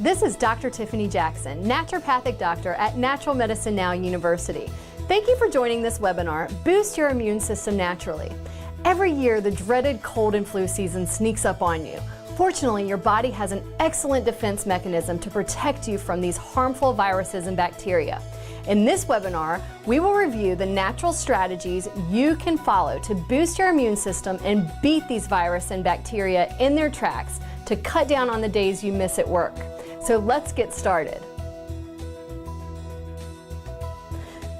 This is Dr. Tiffany Jackson, naturopathic doctor at Natural Medicine Now University. Thank you for joining this webinar, Boost Your Immune System Naturally. Every year, the dreaded cold and flu season sneaks up on you. Fortunately, your body has an excellent defense mechanism to protect you from these harmful viruses and bacteria. In this webinar, we will review the natural strategies you can follow to boost your immune system and beat these viruses and bacteria in their tracks to cut down on the days you miss at work. So let's get started.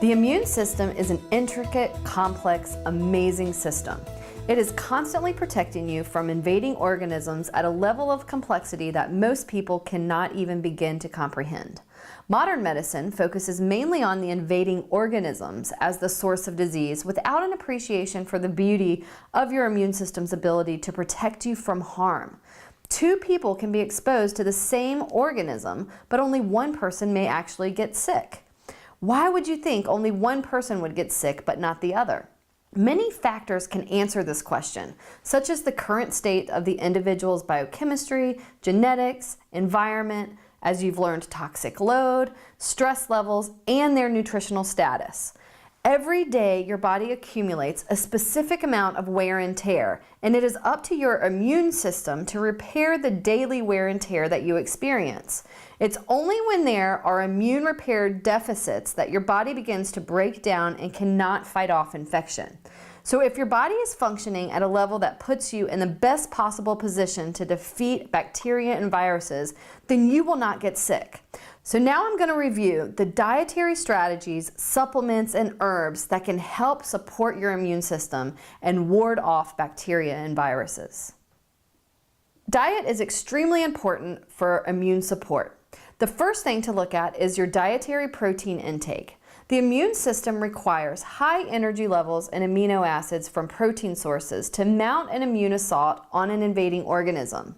The immune system is an intricate, complex, amazing system. It is constantly protecting you from invading organisms at a level of complexity that most people cannot even begin to comprehend. Modern medicine focuses mainly on the invading organisms as the source of disease without an appreciation for the beauty of your immune system's ability to protect you from harm. Two people can be exposed to the same organism, but only one person may actually get sick. Why would you think only one person would get sick but not the other? Many factors can answer this question, such as the current state of the individual's biochemistry, genetics, environment, as you've learned, toxic load, stress levels, and their nutritional status. Every day, your body accumulates a specific amount of wear and tear, and it is up to your immune system to repair the daily wear and tear that you experience. It's only when there are immune repair deficits that your body begins to break down and cannot fight off infection. So if your body is functioning at a level that puts you in the best possible position to defeat bacteria and viruses, then you will not get sick. So now I'm going to review the dietary strategies, supplements, and herbs that can help support your immune system and ward off bacteria and viruses. Diet is extremely important for immune support. The first thing to look at is your dietary protein intake. The immune system requires high energy levels and amino acids from protein sources to mount an immune assault on an invading organism.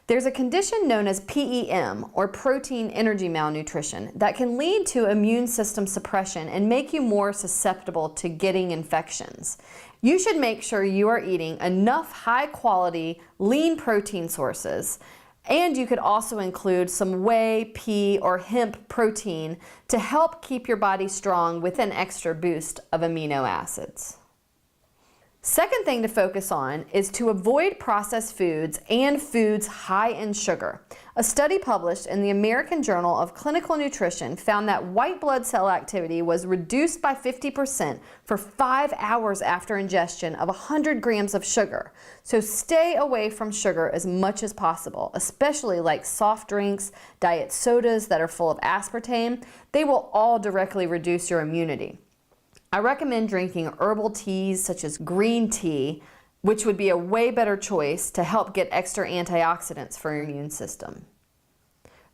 There's a condition known as PEM, or protein energy malnutrition, that can lead to immune system suppression and make you more susceptible to getting infections. You should make sure you are eating enough high-quality, lean protein sources, and you could also include some whey, pea, or hemp protein to help keep your body strong with an extra boost of amino acids. Second thing to focus on is to avoid processed foods and foods high in sugar. A study published in the American Journal of Clinical Nutrition found that white blood cell activity was reduced by 50% for 5 hours after ingestion of 100 grams of sugar. So stay away from sugar as much as possible, especially like soft drinks, diet sodas that are full of aspartame. They will all directly reduce your immunity. I recommend drinking herbal teas such as green tea, which would be a way better choice to help get extra antioxidants for your immune system.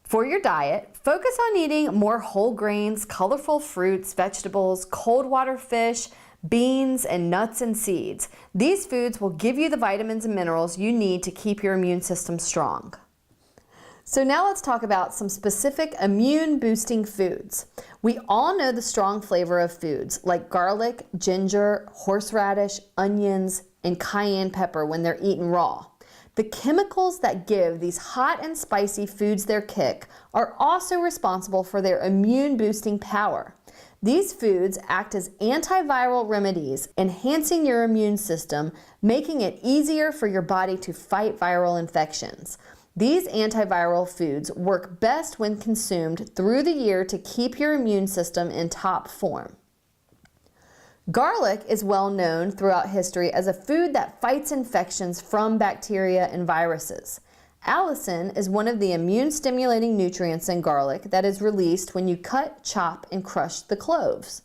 For your diet, focus on eating more whole grains, colorful fruits, vegetables, cold water fish, beans, and nuts and seeds. These foods will give you the vitamins and minerals you need to keep your immune system strong. So now let's talk about some specific immune boosting foods. We all know the strong flavor of foods like garlic, ginger, horseradish, onions, and cayenne pepper when they're eaten raw. The chemicals that give these hot and spicy foods their kick are also responsible for their immune boosting power. These foods act as antiviral remedies, enhancing your immune system, making it easier for your body to fight viral infections. These antiviral foods work best when consumed through the year to keep your immune system in top form. Garlic is well known throughout history as a food that fights infections from bacteria and viruses. Allicin is one of the immune-stimulating nutrients in garlic that is released when you cut, chop, and crush the cloves.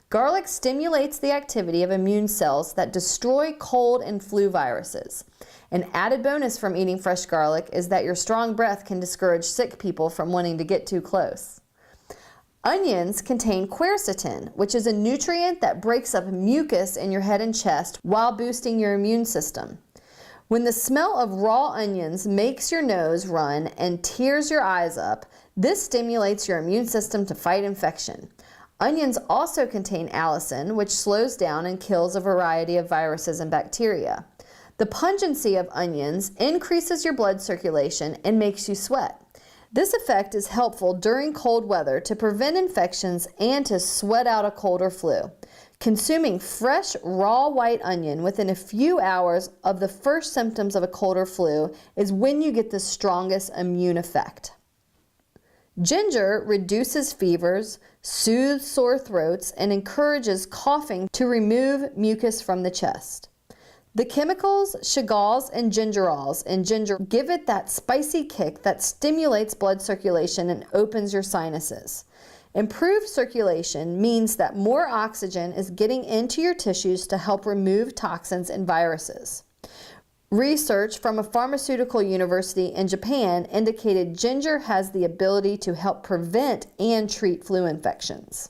Garlic stimulates the activity of immune cells that destroy cold and flu viruses. An added bonus from eating fresh garlic is that your strong breath can discourage sick people from wanting to get too close. Onions contain quercetin, which is a nutrient that breaks up mucus in your head and chest while boosting your immune system. When the smell of raw onions makes your nose run and tears your eyes up, this stimulates your immune system to fight infection. Onions also contain allicin, which slows down and kills a variety of viruses and bacteria. The pungency of onions increases your blood circulation and makes you sweat. This effect is helpful during cold weather to prevent infections and to sweat out a cold or flu. Consuming fresh, raw white onion within a few hours of the first symptoms of a cold or flu is when you get the strongest immune effect. Ginger reduces fevers, soothes sore throats, and encourages coughing to remove mucus from the chest. The chemicals chagalls and gingerols in ginger give it that spicy kick that stimulates blood circulation and opens your sinuses. Improved circulation means that more oxygen is getting into your tissues to help remove toxins and viruses. Research from a pharmaceutical university in Japan indicated ginger has the ability to help prevent and treat flu infections.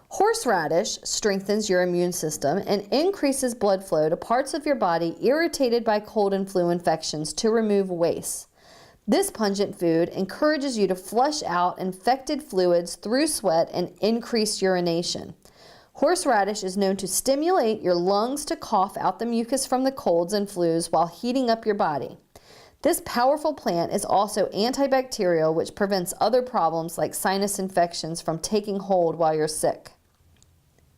Horseradish strengthens your immune system and increases blood flow to parts of your body irritated by cold and flu infections to remove waste. This pungent food encourages you to flush out infected fluids through sweat and increase urination. Horseradish is known to stimulate your lungs to cough out the mucus from the colds and flus while heating up your body. This powerful plant is also antibacterial, which prevents other problems like sinus infections from taking hold while you're sick.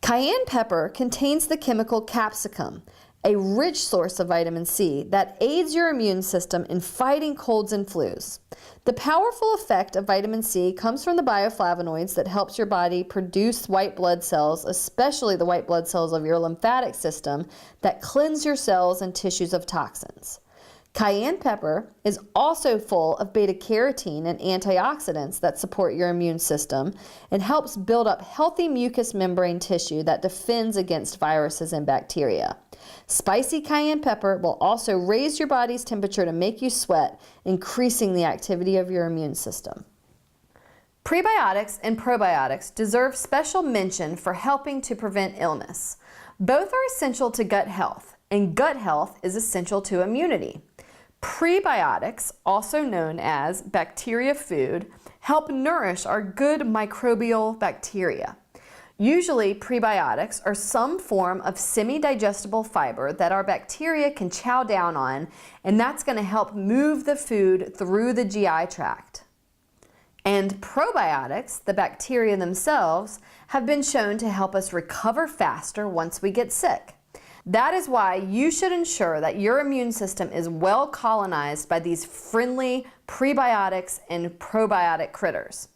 Cayenne pepper contains the chemical capsicum, a rich source of vitamin C that aids your immune system in fighting colds and flus. The powerful effect of vitamin C comes from the bioflavonoids that helps your body produce white blood cells, especially the white blood cells of your lymphatic system that cleanse your cells and tissues of toxins. Cayenne pepper is also full of beta-carotene and antioxidants that support your immune system and helps build up healthy mucous membrane tissue that defends against viruses and bacteria. Spicy cayenne pepper will also raise your body's temperature to make you sweat, increasing the activity of your immune system. Prebiotics and probiotics deserve special mention for helping to prevent illness. Both are essential to gut health, and gut health is essential to immunity. Prebiotics, also known as bacteria food, help nourish our good microbial bacteria. Usually, prebiotics are some form of semi-digestible fiber that our bacteria can chow down on, and that's going to help move the food through the GI tract. And probiotics, the bacteria themselves, have been shown to help us recover faster once we get sick. That is why you should ensure that your immune system is well colonized by these friendly prebiotics and probiotic critters.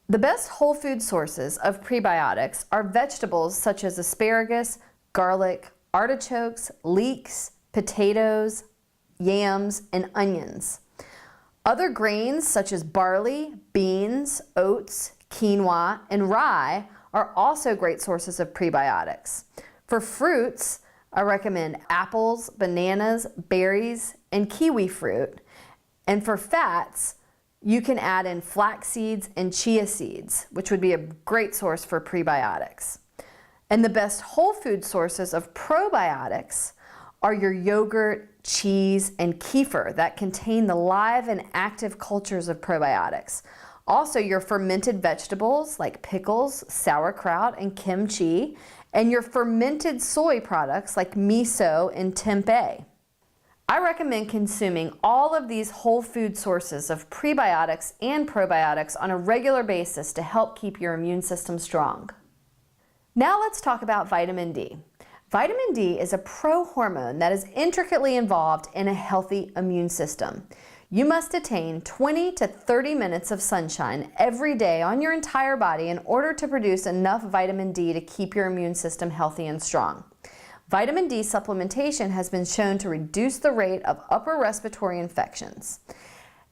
The best whole food sources of prebiotics are vegetables such as asparagus, garlic, artichokes, leeks, potatoes, yams, and onions. Other grains such as barley, beans, oats, quinoa, and rye are also great sources of prebiotics. For fruits, I recommend apples, bananas, berries, and kiwi fruit. And for fats, you can add in flax seeds and chia seeds, which would be a great source for prebiotics. And the best whole food sources of probiotics are your yogurt, cheese, and kefir that contain the live and active cultures of probiotics. Also, your fermented vegetables like pickles, sauerkraut, and kimchi, and your fermented soy products like miso and tempeh. I recommend consuming all of these whole food sources of prebiotics and probiotics on a regular basis to help keep your immune system strong. Now let's talk about vitamin D. Vitamin D is a prohormone that is intricately involved in a healthy immune system. You must attain 20 to 30 minutes of sunshine every day on your entire body in order to produce enough vitamin D to keep your immune system healthy and strong. Vitamin D supplementation has been shown to reduce the rate of upper respiratory infections.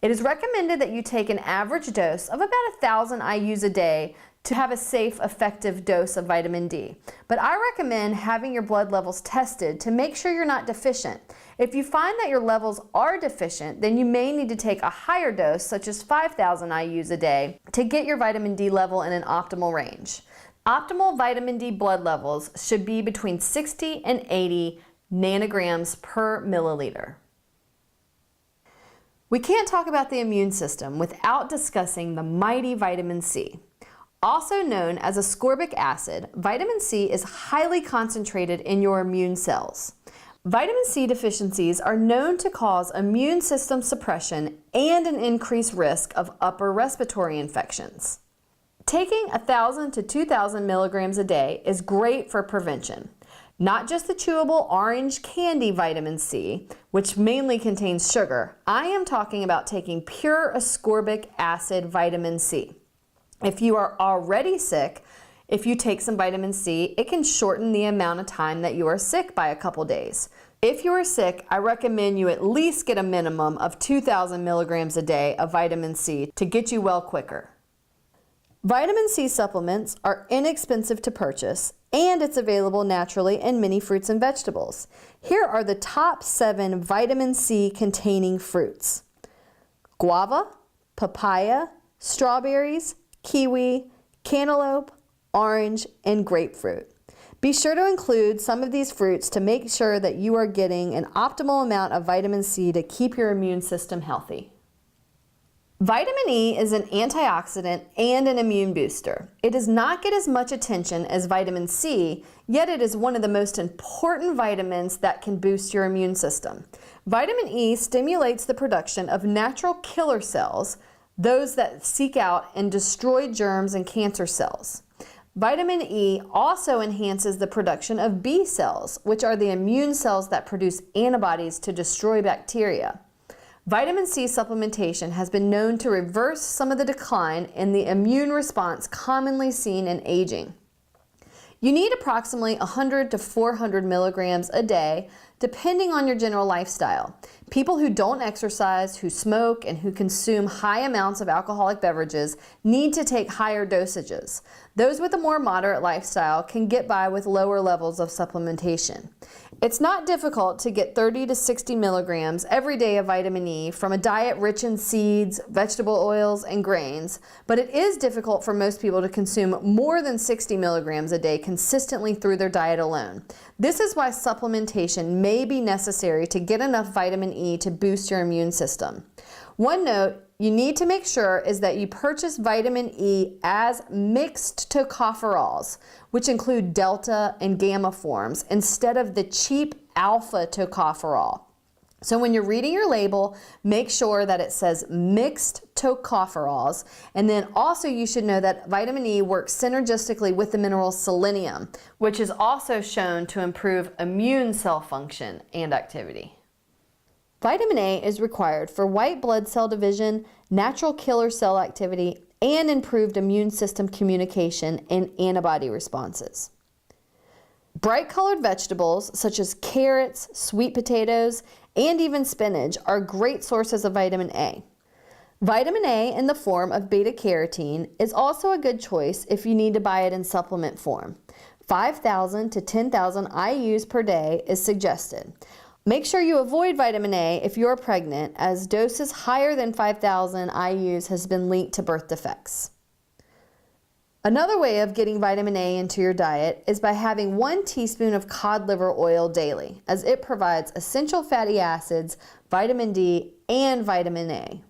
It is recommended that you take an average dose of about 1,000 IUs a day to have a safe, effective dose of vitamin D. But I recommend having your blood levels tested to make sure you're not deficient. If you find that your levels are deficient, then you may need to take a higher dose, such as 5,000 IUs a day, to get your vitamin D level in an optimal range. Optimal vitamin D blood levels should be between 60 and 80 nanograms per milliliter. We can't talk about the immune system without discussing the mighty vitamin C. Also known as ascorbic acid, vitamin C is highly concentrated in your immune cells. Vitamin C deficiencies are known to cause immune system suppression and an increased risk of upper respiratory infections. Taking 1,000 to 2,000 milligrams a day is great for prevention. Not just the chewable orange candy vitamin C, which mainly contains sugar. I am talking about taking pure ascorbic acid vitamin C. If you are already sick, if you take some vitamin C, it can shorten the amount of time that you are sick by a couple days. If you are sick, I recommend you at least get a minimum of 2,000 milligrams a day of vitamin C to get you well quicker. Vitamin C supplements are inexpensive to purchase, and it's available naturally in many fruits and vegetables. Here are the top 7 vitamin C containing fruits: guava, papaya, strawberries, kiwi, cantaloupe, orange, and grapefruit. Be sure to include some of these fruits to make sure that you are getting an optimal amount of vitamin C to keep your immune system healthy. Vitamin E is an antioxidant and an immune booster. It does not get as much attention as vitamin C, yet it is one of the most important vitamins that can boost your immune system. Vitamin E stimulates the production of natural killer cells, those that seek out and destroy germs and cancer cells. Vitamin E also enhances the production of B cells, which are the immune cells that produce antibodies to destroy bacteria. Vitamin C supplementation has been known to reverse some of the decline in the immune response commonly seen in aging. You need approximately 100 to 400 milligrams a day, depending on your general lifestyle. People who don't exercise, who smoke, and who consume high amounts of alcoholic beverages need to take higher dosages. Those with a more moderate lifestyle can get by with lower levels of supplementation. It's not difficult to get 30 to 60 milligrams every day of vitamin E from a diet rich in seeds, vegetable oils, and grains, but it is difficult for most people to consume more than 60 milligrams a day consistently through their diet alone. This is why supplementation may be necessary to get enough vitamin E to boost your immune system. One note you need to make sure is that you purchase vitamin E as mixed tocopherols, which include delta and gamma forms, instead of the cheap alpha tocopherol. So when you're reading your label, make sure that it says mixed tocopherols, and then also you should know that vitamin E works synergistically with the mineral selenium, which is also shown to improve immune cell function and activity. Vitamin A is required for white blood cell division, natural killer cell activity, and improved immune system communication and antibody responses. Bright colored vegetables such as carrots, sweet potatoes, and even spinach are great sources of vitamin A. Vitamin A in the form of beta carotene is also a good choice if you need to buy it in supplement form. 5,000 to 10,000 IUs per day is suggested. Make sure you avoid vitamin A if you're pregnant, as doses higher than 5,000 IUs has been linked to birth defects. Another way of getting vitamin A into your diet is by having 1 teaspoon of cod liver oil daily, as it provides essential fatty acids, vitamin D, and vitamin A.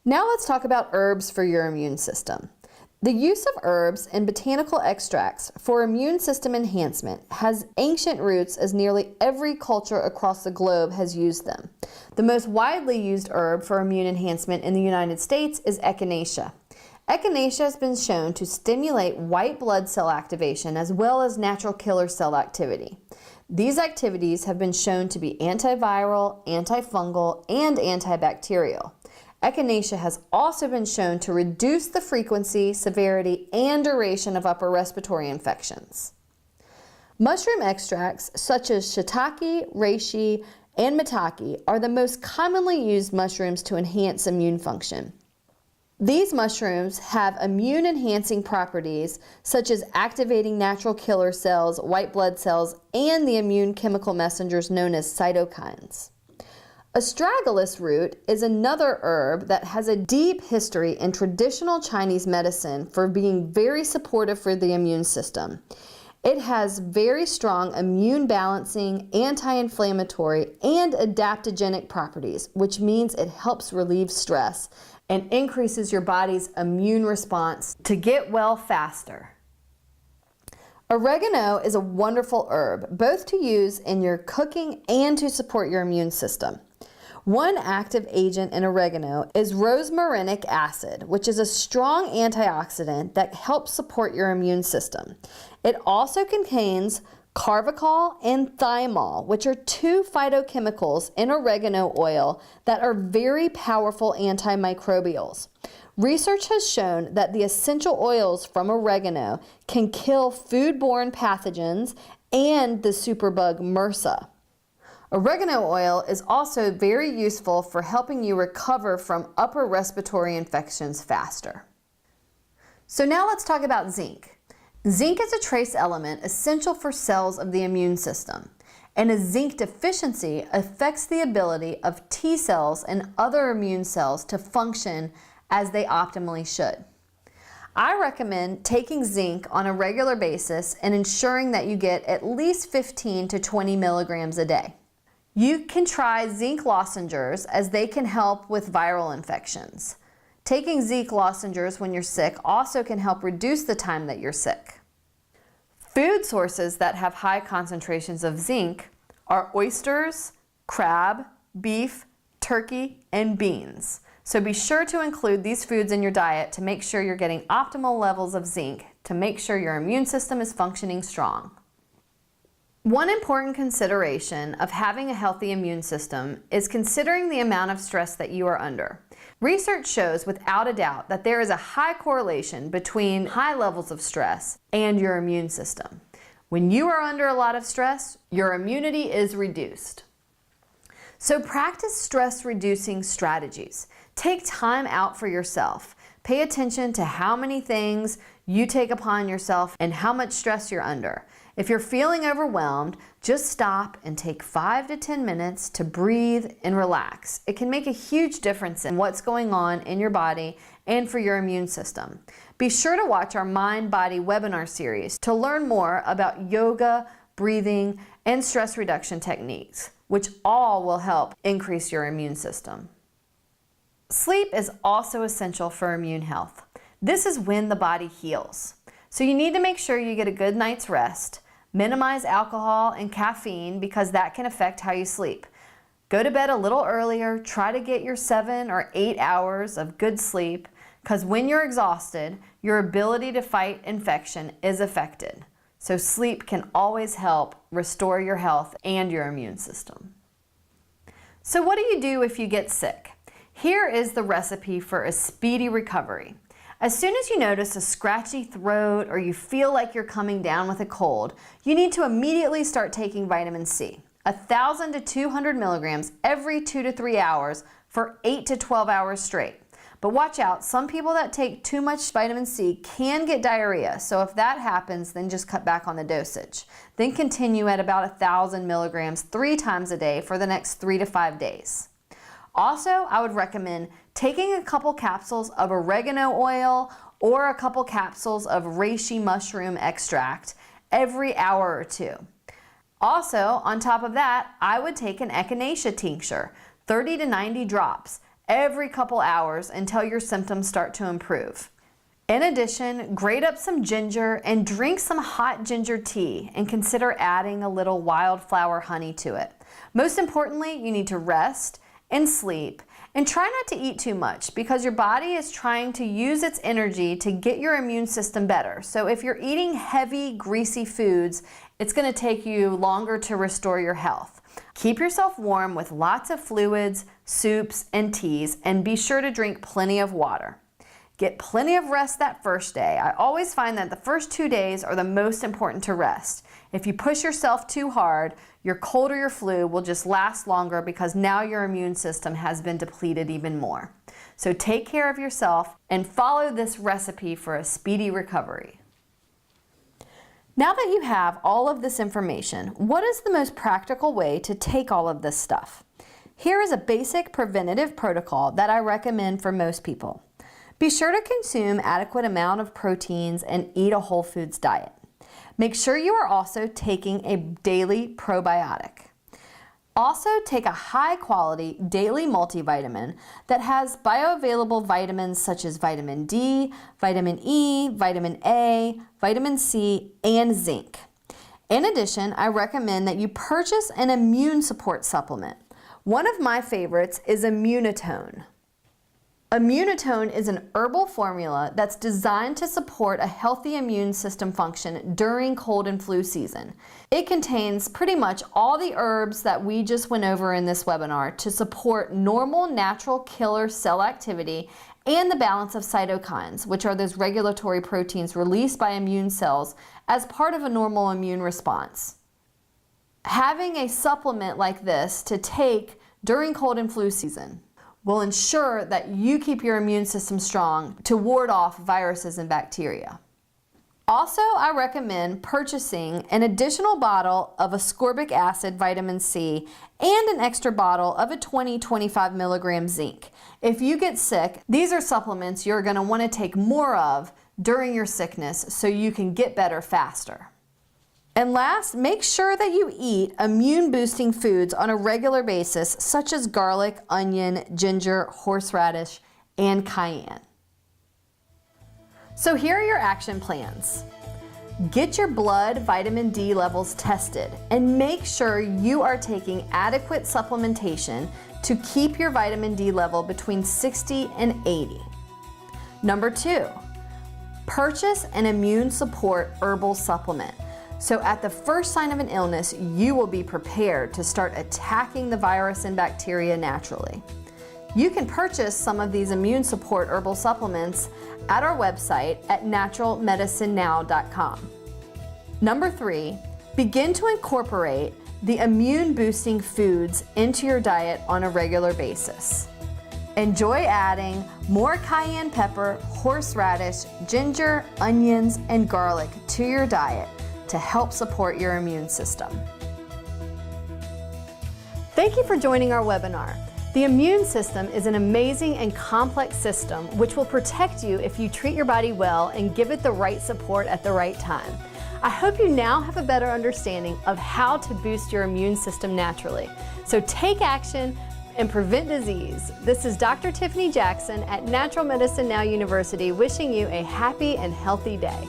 Now let's talk about herbs for your immune system. The use of herbs and botanical extracts for immune system enhancement has ancient roots, as nearly every culture across the globe has used them. The most widely used herb for immune enhancement in the United States is echinacea. Echinacea has been shown to stimulate white blood cell activation as well as natural killer cell activity. These activities have been shown to be antiviral, antifungal, and antibacterial. Echinacea has also been shown to reduce the frequency, severity, and duration of upper respiratory infections. Mushroom extracts such as shiitake, reishi, and maitake are the most commonly used mushrooms to enhance immune function. These mushrooms have immune-enhancing properties such as activating natural killer cells, white blood cells, and the immune chemical messengers known as cytokines. Astragalus root is another herb that has a deep history in traditional Chinese medicine for being very supportive for the immune system. It has very strong immune balancing, anti-inflammatory, and adaptogenic properties, which means it helps relieve stress and increases your body's immune response to get well faster. Oregano is a wonderful herb, both to use in your cooking and to support your immune system. One active agent in oregano is rosmarinic acid, which is a strong antioxidant that helps support your immune system. It also contains carvacol and thymol, which are two phytochemicals in oregano oil that are very powerful antimicrobials. Research has shown that the essential oils from oregano can kill foodborne pathogens and the superbug MRSA. Oregano oil is also very useful for helping you recover from upper respiratory infections faster. So now let's talk about zinc. Zinc is a trace element essential for cells of the immune system, and a zinc deficiency affects the ability of T cells and other immune cells to function as they optimally should. I recommend taking zinc on a regular basis and ensuring that you get at least 15 to 20 milligrams a day. You can try zinc lozenges as they can help with viral infections. Taking zinc lozenges when you're sick also can help reduce the time that you're sick. Food sources that have high concentrations of zinc are oysters, crab, beef, turkey, and beans. So be sure to include these foods in your diet to make sure you're getting optimal levels of zinc to make sure your immune system is functioning strong. One important consideration of having a healthy immune system is considering the amount of stress that you are under. Research shows without a doubt that there is a high correlation between high levels of stress and your immune system. When you are under a lot of stress, your immunity is reduced. So practice stress-reducing strategies. Take time out for yourself. Pay attention to how many things you take upon yourself and how much stress you're under. If you're feeling overwhelmed, just stop and take 5 to 10 minutes to breathe and relax. It can make a huge difference in what's going on in your body and for your immune system. Be sure to watch our Mind Body webinar series to learn more about yoga, breathing, and stress reduction techniques, which all will help increase your immune system. Sleep is also essential for immune health. This is when the body heals. So you need to make sure you get a good night's rest. Minimize alcohol and caffeine because that can affect how you sleep. Go to bed a little earlier. Try to get your 7 or 8 hours of good sleep because when you're exhausted, your ability to fight infection is affected. So sleep can always help restore your health and your immune system. So what do you do if you get sick? Here is the recipe for a speedy recovery. As soon as you notice a scratchy throat or you feel like you're coming down with a cold, you need to immediately start taking vitamin C, 1,000 to 200 milligrams every 2 to 3 hours for 8 to 12 hours straight. But watch out, some people that take too much vitamin C can get diarrhea, so if that happens, then just cut back on the dosage. Then continue at about 1,000 milligrams 3 times a day for the next 3 to 5 days. Also, I would recommend taking a couple capsules of oregano oil or a couple capsules of reishi mushroom extract every hour or 2. Also, on top of that, I would take an echinacea tincture, 30 to 90 drops, every couple hours until your symptoms start to improve. In addition, grate up some ginger and drink some hot ginger tea and consider adding a little wildflower honey to it. Most importantly, you need to rest and sleep, and try not to eat too much because your body is trying to use its energy to get your immune system better. So if you're eating heavy, greasy foods, it's going to take you longer to restore your health. Keep yourself warm with lots of fluids, soups, and teas, and be sure to drink plenty of water. Get plenty of rest that first day. I always find that the first 2 days are the most important to rest. If you push yourself too hard, your cold or your flu will just last longer because now your immune system has been depleted even more. So take care of yourself and follow this recipe for a speedy recovery. Now that you have all of this information, what is the most practical way to take all of this stuff? Here is a basic preventative protocol that I recommend for most people. Be sure to consume adequate amount of proteins and eat a whole foods diet. Make sure you are also taking a daily probiotic. Also, take a high-quality daily multivitamin that has bioavailable vitamins such as vitamin D, vitamin E, vitamin A, vitamin C, and zinc. In addition, I recommend that you purchase an immune support supplement. One of my favorites is Immunotone. Immunotone is an herbal formula that's designed to support a healthy immune system function during cold and flu season. It contains pretty much all the herbs that we just went over in this webinar to support normal natural killer cell activity and the balance of cytokines, which are those regulatory proteins released by immune cells as part of a normal immune response. Having a supplement like this to take during cold and flu season will ensure that you keep your immune system strong to ward off viruses and bacteria. Also, I recommend purchasing an additional bottle of ascorbic acid vitamin C and an extra bottle of a 20-25 milligram zinc. If you get sick, these are supplements you're going to want to take more of during your sickness so you can get better faster. And last, make sure that you eat immune-boosting foods on a regular basis, such as garlic, onion, ginger, horseradish, and cayenne. So here are your action plans. Get your blood vitamin D levels tested and make sure you are taking adequate supplementation to keep your vitamin D level between 60 and 80. Number 2, purchase an immune support herbal supplement. So at the first sign of an illness, you will be prepared to start attacking the virus and bacteria naturally. You can purchase some of these immune support herbal supplements at our website at naturalmedicinenow.com. Number 3, begin to incorporate the immune boosting foods into your diet on a regular basis. Enjoy adding more cayenne pepper, horseradish, ginger, onions, and garlic to your diet to help support your immune system. Thank you for joining our webinar. The immune system is an amazing and complex system which will protect you if you treat your body well and give it the right support at the right time. I hope you now have a better understanding of how to boost your immune system naturally. So take action and prevent disease. This is Dr. Tiffany Jackson at Natural Medicine Now University wishing you a happy and healthy day.